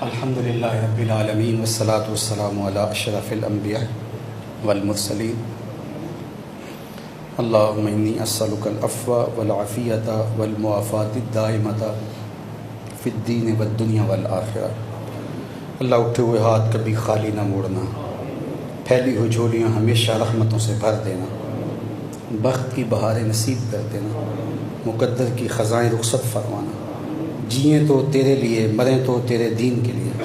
الحمد للہ رب العالمین والصلاة والسلام علی اشرف الانبیاء والمرسلین اللہم انی اسألک العفو والعافیۃ والمعافاۃ الدائمۃ فی الدین والدنیا والآخرہ۔ اللہ اٹھے ہوئے ہاتھ کبھی خالی نہ موڑنا، پھیلی ہوئی جھولیاں ہمیشہ رحمتوں سے بھر دینا، بخت کی بہاریں نصیب کر دینا، مقدر کی خزائیں رخصت فرمانا، جئیں تو تیرے لیے مریں تو تیرے دین کے لیے،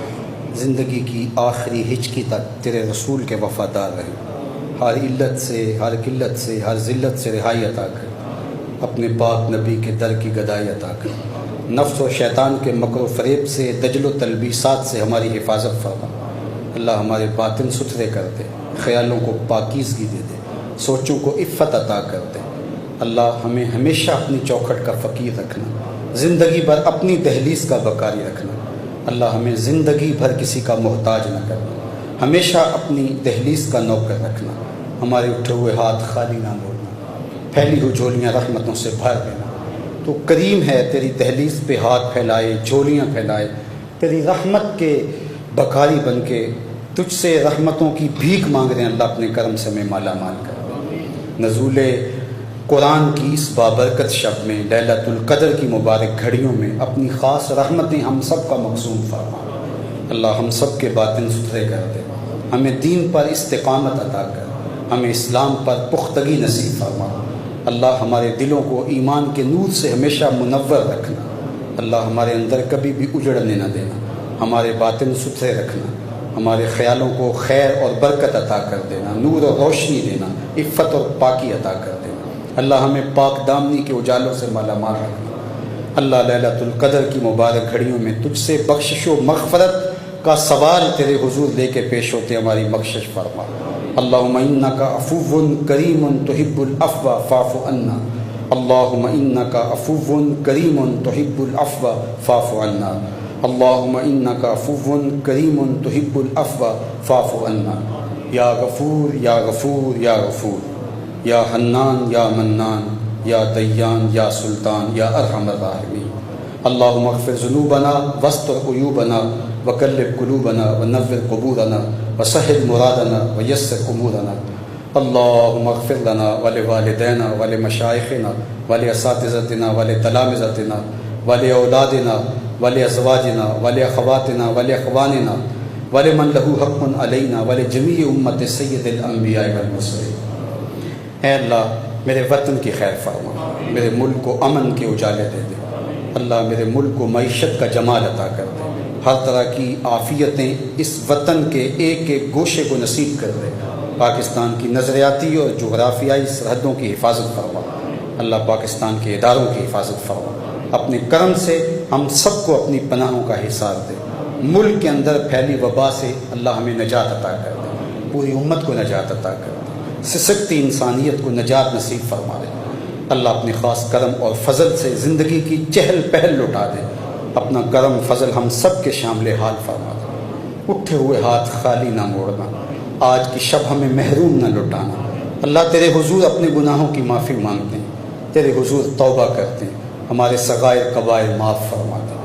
زندگی کی آخری ہچکی تک تیرے رسول کے وفادار رہیں، ہر علت سے، ہر قلت سے، ہر ذلت سے رہائی عطا کر، اپنے پاک نبی کے در کی گدائی عطا کر، نفس و شیطان کے مکر و فریب سے، دجل و تلبیسات سے ہماری حفاظت فرما۔ اللہ ہمارے باطن ستھرے کر دے، خیالوں کو پاکیزگی دے دے، سوچوں کو عفت عطا کر دے۔ اللہ ہمیں ہمیشہ اپنی چوکھٹ کا فقیر رکھنا، زندگی بھر اپنی دہلیز کا بکاری رکھنا۔ اللہ ہمیں زندگی بھر کسی کا محتاج نہ کرنا، ہمیشہ اپنی دہلیز کا نوکر رکھنا۔ ہمارے اٹھے ہوئے ہاتھ خالی نہ موڑنا، پھیلی ہوئی جھولیاں رحمتوں سے بھر دینا۔ تو کریم ہے، تیری دہلیز پہ ہاتھ پھیلائے، جھولیاں پھیلائے، تیری رحمت کے بکاری بن کے تجھ سے رحمتوں کی بھیک مانگ رہے ہیں۔ اللہ اپنے کرم سے ہمیں مالا مال کر دے۔ نزول قرآن کی اس بابرکت شب میں، لیلۃ القدر کی مبارک گھڑیوں میں اپنی خاص رحمتیں ہم سب کا مقسوم فرما۔ اللہ ہم سب کے باطن ستھرے کر دے، ہمیں دین پر استقامت عطا کر، ہمیں اسلام پر پختگی نصیب فرما۔ اللہ ہمارے دلوں کو ایمان کے نور سے ہمیشہ منور رکھنا۔ اللہ ہمارے اندر کبھی بھی اجڑنے نہ دینا، ہمارے باطن ستھرے رکھنا، ہمارے خیالوں کو خیر اور برکت عطا کر دینا، نور اور روشنی دینا، عفت اور پاکی عطا کر دینا۔ اللہ ہمیں پاک دامنی کے اجالوں سے مالا مال رکھنا۔ اللہ لیلۃ القدر کی مبارک گھڑیوں میں تجھ سے بخشش و مغفرت کا سوال تیرے حضور لے کے پیش ہوتے ہماری بخشش فرما۔ اللہم انک عفو کریم تحب العفو فاعف عنا، اللہم انک عفو کریم تحب العفو فاعف عنا، اللہم انک عفو کریم تحب العفو فاعف عنا۔ یا غفور یا غفور یا غفور، یا حنان یا منان، یا دیان یا سلطان، یا ارحم الراحمین۔ اللہم اغفر ذنوبنا واستر عیوبنا وقلب قلوبنا ونور قبورنا وسہل مرادنا ویسر امورنا۔ اللہم اغفر لنا ولوالدینا ولمشائخنا ولاساتذتنا ولتلامذتنا ولاولادنا ولازواجنا ولاخواتنا ولاخواننا ولمن لہ حق علینا ولجمیع امت سید الانبیاء والمرسلین۔ اے اللہ میرے وطن کی خیر فرما، میرے ملک کو امن کے اجالے دے دے۔ اللہ میرے ملک کو معیشت کا جمال عطا کر دے، ہر طرح کی عافیتیں اس وطن کے ایک ایک گوشے کو نصیب کر دے۔ پاکستان کی نظریاتی اور جغرافیائی سرحدوں کی حفاظت فرما۔ اللہ پاکستان کے اداروں کی حفاظت فرما۔ اپنے کرم سے ہم سب کو اپنی پناہوں کا حصار دے۔ ملک کے اندر پھیلی وبا سے اللہ ہمیں نجات عطا کر دے، پوری امت کو نجات عطا کر دے، سسکتی انسانیت کو نجات نصیب فرما دے۔ اللہ اپنے خاص کرم اور فضل سے زندگی کی چہل پہل لٹا دے، اپنا کرم فضل ہم سب کے شامل حال فرما دے۔ اٹھے ہوئے ہاتھ خالی نہ موڑنا، آج کی شب ہمیں محروم نہ لٹانا۔ اللہ تیرے حضور اپنے گناہوں کی معافی مانگتے ہیں، تیرے حضور توبہ کرتے ہیں، ہمارے صغائر کبائر معاف فرما دے۔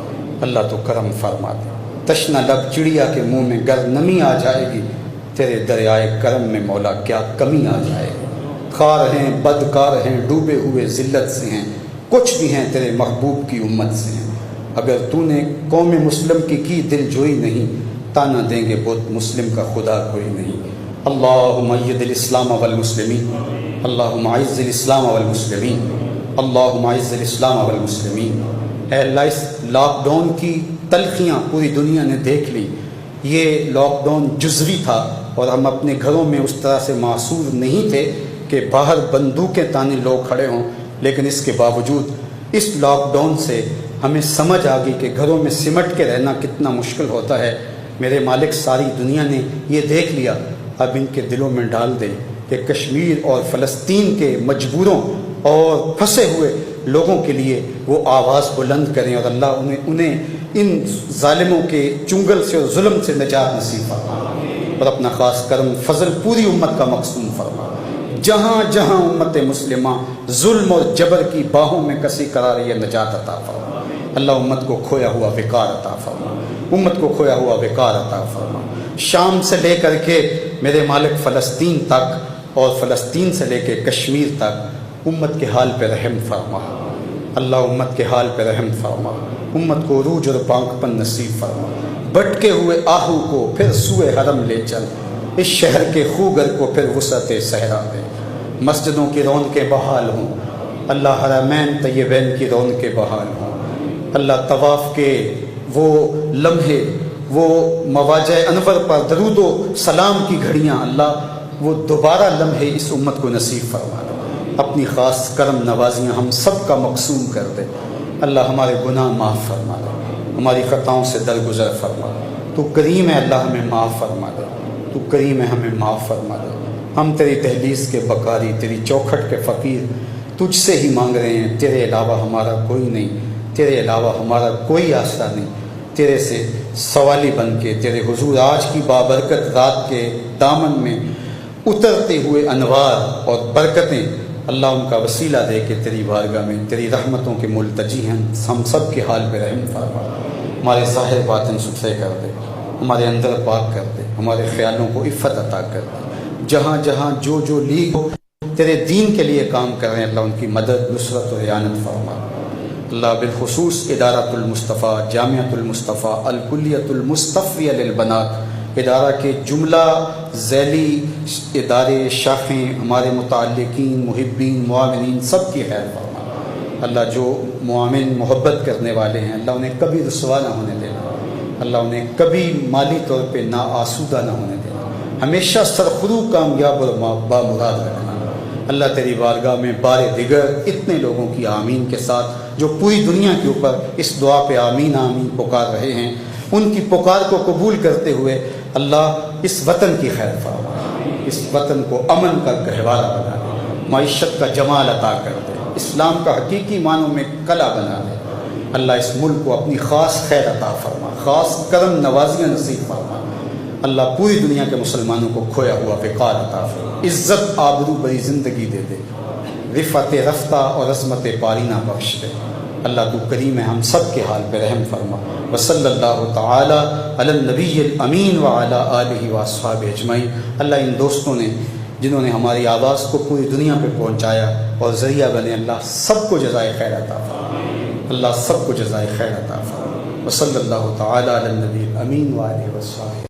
اللہ تو کرم فرما دے، تشنہ لب چڑیا کے منہ میں گر نمی آ جائے گی، تیرے دریائے کرم میں مولا کیا کمی آ جائے گی۔ خار ہیں بدکار ہیں ڈوبے ہوئے ذلت سے ہیں، کچھ بھی ہیں تیرے محبوب کی امت سے ہیں۔ اگر تو نے قوم مسلم کی دل جوئی نہیں، تانا دیں گے بت مسلم کا خدا کوئی نہیں۔ اللہم اید الاسلام والمسلمین، اللہم اعز الاسلام والمسلمین، اللہم اعز الاسلام والمسلمین۔ اے اللہ اس لاک ڈاؤن کی تلخیاں پوری دنیا نے دیکھ لی۔ یہ لاک ڈاؤن جزوی تھا اور ہم اپنے گھروں میں اس طرح سے معصور نہیں تھے کہ باہر بندوقیں تانے لوگ کھڑے ہوں، لیکن اس کے باوجود اس لاک ڈاؤن سے ہمیں سمجھ آ گئی کہ گھروں میں سمٹ کے رہنا کتنا مشکل ہوتا ہے۔ میرے مالک ساری دنیا نے یہ دیکھ لیا، اب ان کے دلوں میں ڈال دیں کہ کشمیر اور فلسطین کے مجبوروں اور پھنسے ہوئے لوگوں کے لیے وہ آواز بلند کریں، اور اللہ انہیں ان ظالموں کے چنگل سے اور ظلم سے نجات نصیب فرما، اور اپنا خاص کرم فضل پوری امت کا مقسوم فرما۔ جہاں جہاں امت مسلمہ ظلم اور جبر کی باہوں میں کسی کرا رہی ہے، نجات عطا فرما۔ اللہ امت کو کھویا ہوا وقار عطا فرما، امت کو کھویا ہوا وقار عطا فرما۔ شام سے لے کر کے میرے مالک فلسطین تک، اور فلسطین سے لے کے کشمیر تک امت کے حال پہ رحم فرما، اللہ امت کے حال پہ رحم فرما، امت کو عروج اور پاک پن نصیب فرما۔ بھٹکے ہوئے آہو کو پھر سوئے حرم لے چل، اس شہر کے خوگر کو پھر وسعت صحرا دے۔ مسجدوں کی رونقیں بحال ہوں، اللہ حرمین طیبین کی رونقیں بحال ہوں، اللہ طواف کے وہ لمحے، وہ مواجہ انور پر درود و سلام کی گھڑیاں، اللہ وہ دوبارہ لمحے اس امت کو نصیب فرما دے۔ اپنی خاص کرم نوازیاں ہم سب کا مقسوم کر دے، اللہ ہمارے گناہ معاف فرما دے، ہماری خطاؤں سے درگزر فرما دے۔ تو کریم ہے اللہ، ہمیں معاف فرما دے، تو کریم ہے ہمیں معاف فرما دے۔ ہم تیری دہلیز کے بکاری، تیری چوکھٹ کے فقیر، تجھ سے ہی مانگ رہے ہیں، تیرے علاوہ ہمارا کوئی نہیں، تیرے علاوہ ہمارا کوئی آسرا نہیں۔ تیرے سے سوالی بن کے تیرے حضور آج کی بابرکت رات کے دامن میں اترتے ہوئے انوار اور برکتیں، اللہ ان کا وسیلہ دے کے تیری بارگاہ میں تیری رحمتوں کے ملتجی ہیں، ہم سب کے حال پہ رحم فرما، ہمارے ظاہر باطن ستھرے کر دے، ہمارے اندر پاک کر دے، ہمارے خیالوں کو عفت عطا کر دے۔ جہاں جہاں جو جو لیگ تیرے دین کے لیے کام کر رہے ہیں، اللہ ان کی مدد، نصرت و اعانت فرما۔ اللہ بالخصوص ادارۃ المصطفیٰ، جامعۃ المصطفیٰ، الکلیۃ المصطفیہ للبنات ادارہ کے جملہ ذیلی ادارے، شاخیں، ہمارے متعلقین، محبین، معاونین سب کی خیر فرما۔ اللہ جو معاون محبت کرنے والے ہیں، اللہ انہیں کبھی رسوا نہ ہونے دینا، اللہ انہیں کبھی مالی طور پہ نا آسودہ نہ ہونے دینا، ہمیشہ سرخرو کامیاب اور بامراد رکھنا۔ اللہ تیری بارگاہ میں بار دیگر اتنے لوگوں کی آمین کے ساتھ جو پوری دنیا کے اوپر اس دعا پہ آمین آمین پکار رہے ہیں، ان کی پکار کو قبول کرتے ہوئے اللہ اس وطن کی خیر فرما، اس وطن کو امن کا گہوارہ بنا دے، معیشت کا جمال عطا کر دے، اسلام کا حقیقی معنوں میں کلا بنا دے۔ اللہ اس ملک کو اپنی خاص خیر عطا فرما، خاص کرم نوازیاں نصیب فرما۔ اللہ پوری دنیا کے مسلمانوں کو کھویا ہوا وقار عطا فرما، عزت آبرو بری زندگی دے دے، رفعت رفتہ اور عظمت پارینہ بخش دے۔ اللہ تو کریم ہے، ہم سب کے حال پہ رحم فرما۔ وصلی اللہ تعالی علی النبی الامین وعلی آلہ واصحابہ اجمعین۔ اللہ ان دوستوں نے جنہوں نے ہماری آواز کو پوری دنیا پہ پہنچایا اور ذریعہ بنے، اللہ سب کو جزائے خیر عطا فرما، اللہ سب کو جزائے خیر عطا فرما۔ وصلی اللہ تعالی علی النبی الامین وعلی واصحابہ